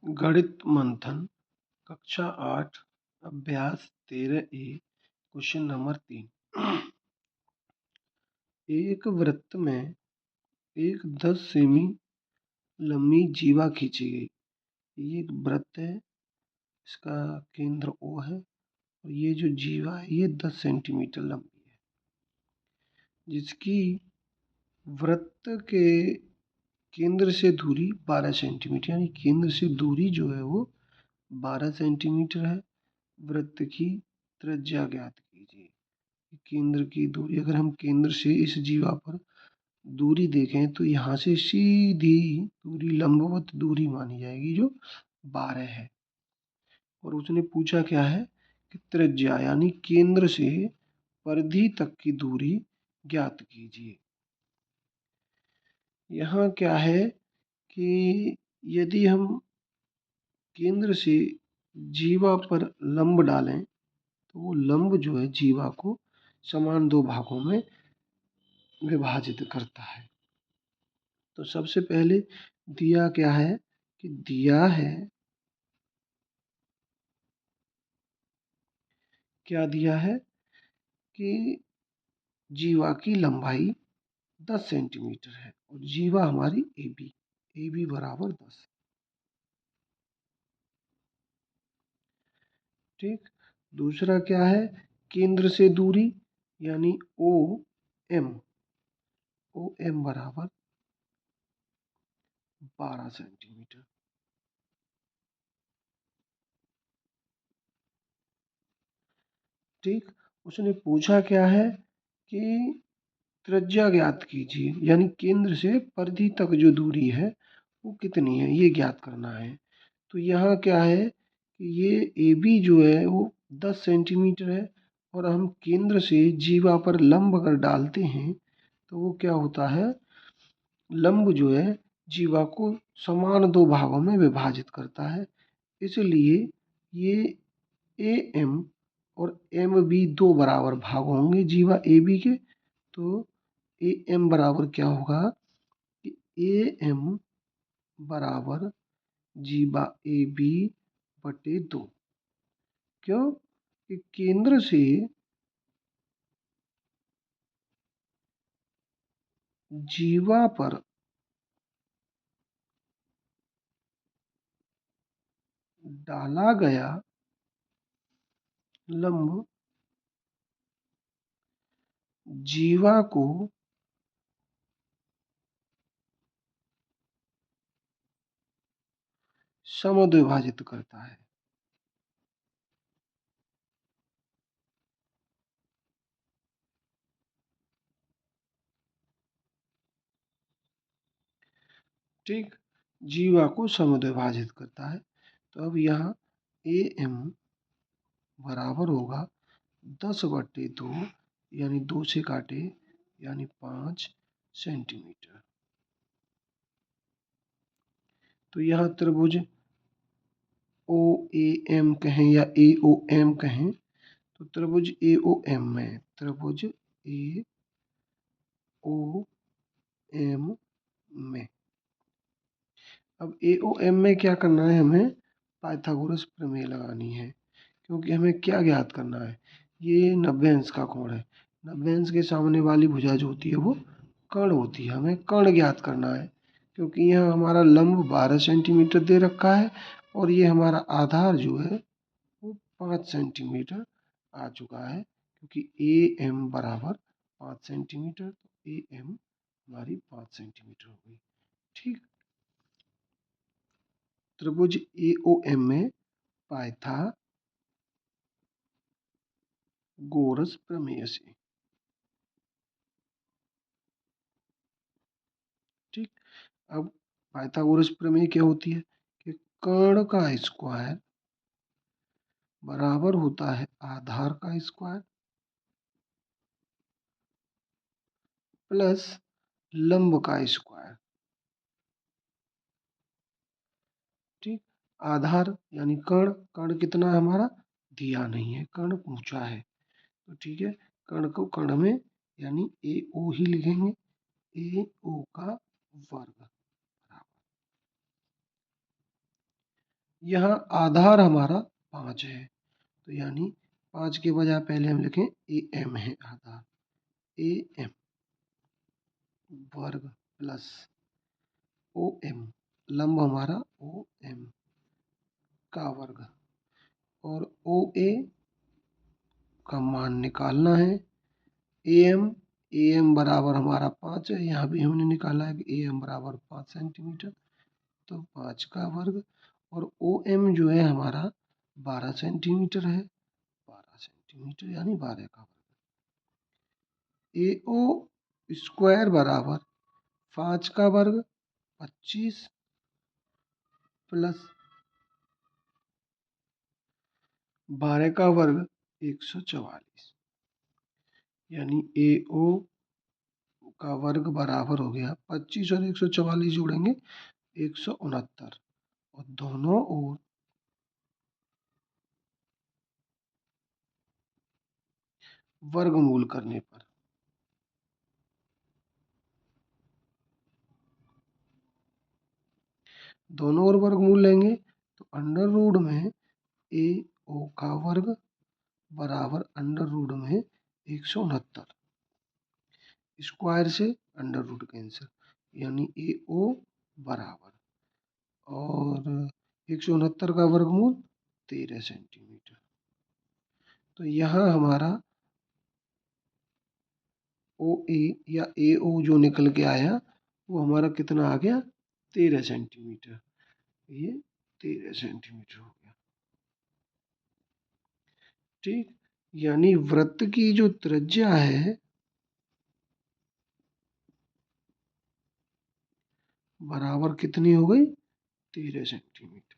गणित मंथन कक्षा 8 अभ्यास 13A क्वेश्चन नंबर 3। एक वृत्त में एक 10 सेमी लंबी जीवा खींची गई। ये एक वृत्त है, इसका केंद्र O है और ये जो जीवा है ये 10 सेंटीमीटर लंबी है, जिसकी वृत्त के केंद्र से दूरी 12 सेंटीमीटर, यानी केंद्र से दूरी जो है वो 12 सेंटीमीटर है। वृत्त की त्रिज्या ज्ञात कीजिए। केंद्र की दूरी, अगर हम केंद्र से इस जीवा पर दूरी देखें तो यहाँ से सीधी दूरी लंबवत दूरी मानी जाएगी जो 12 है। और उसने पूछा क्या है कि त्रिज्या यानी केंद्र से परिधि तक की दूरी ज्ञात कीजिए। यहाँ क्या है कि यदि हम केंद्र से जीवा पर लंब डालें तो वो लंब जो है जीवा को समान 2 भागों में विभाजित करता है। तो सबसे पहले दिया क्या है कि दिया है, क्या दिया है कि जीवा की लंबाई 10 सेंटीमीटर है और जीवा हमारी AB बराबर 10। ठीक। दूसरा क्या है, केंद्र से दूरी यानी OM बराबर 12 सेंटीमीटर। ठीक। उसने पूछा क्या है कि त्रिज्या ज्ञात कीजिए, यानी केंद्र से परिधि तक जो दूरी है वो कितनी है ये ज्ञात करना है। तो यहाँ क्या है कि ये AB जो है वो 10 सेंटीमीटर है और हम केंद्र से जीवा पर लंब अगर डालते हैं तो वो क्या होता है, लंब जो है जीवा को समान 2 भागों में विभाजित करता है। इसलिए ये AM और MB 2 बराबर भाग होंगे जीवा AB के। तो AM बराबर क्या होगा कि AM बराबर जीवा AB बटे 2। क्यों कि केंद्र से जीवा पर डाला गया लंब जीवा को समद्विभाजित करता है। ठीक, जीवा को समद्विभाजित करता है। तो अब यहाँ AM बराबर होगा 10/2, यानी 2 से काटे यानी 5 सेंटीमीटर। तो यहाँ त्रिभुज OAM कहें या AOM कहें, तो त्रिभुज AOM में, त्रिभुज AOM में, अब AOM में क्या करना है, हमें पाइथागोरस प्रमेय लगानी है। क्योंकि हमें क्या ज्ञात करना है, ये 90 अंश का कोण है। 90 अंश के सामने वाली भुजा जो होती है वो कर्ण होती है, हमें कर्ण ज्ञात करना है। क्योंकि यहाँ हमारा लंब 12 सेंटीमीटर दे रखा है और ये हमारा आधार जो है वो 5 सेंटीमीटर आ चुका है। क्योंकि AM बराबर 5 सेंटीमीटर, तो AM हमारी 5 सेंटीमीटर हो गई। ठीक। त्रिभुज AOM में पाइथागोरस प्रमेय से। ठीक। अब पाइथागोरस प्रमेय क्या होती है कि कर्ण का स्क्वायर बराबर होता है आधार का स्क्वायर प्लस लंब का स्क्वायर। ठीक। आधार यानी कर्ण, कर्ण कितना है हमारा दिया नहीं है, कर्ण ऊंचा है। तो ठीक है, कर्ण को कर्ण में यानी AO ही लिखेंगे, AO का वर्ग बराबर। यहाँ आधार हमारा 5 है, तो यानी 5 के बजाय पहले हम लिखें AM है आधार, AM वर्ग प्लस OM, लंब हमारा OM का वर्ग, और OA का मान निकालना है। AM बराबर हमारा 5 है, यहाँ भी हमने निकाला है कि AM बराबर 5 सेंटीमीटर, तो 5 का वर्ग, और OM जो है हमारा 12 सेंटीमीटर है, 12 सेंटीमीटर यानी 12 का वर्ग। AO स्क्वायर बराबर 5 का वर्ग 25 प्लस 12 का वर्ग 144, यानी AO का वर्ग बराबर हो गया 25 और 144 जोड़ेंगे 169, और दोनों ओर वर्गमूल करने पर दोनों ओर वर्गमूल लेंगे तो अंडर रूट में AO का वर्ग बराबर अंडर रूट में 169, स्क्वायर से अंडर रूट कैंसिल, यानी AO बराबर, और 169 का वर्गमूल 13 सेंटीमीटर। तो यहाँ हमारा OA या AO जो निकल के आया वो हमारा कितना आ गया, 13 सेंटीमीटर, ये 13 सेंटीमीटर हो गया। ठीक, यानी वृत्त की जो त्रिज्या है बराबर कितनी हो गई, 13 सेंटीमीटर।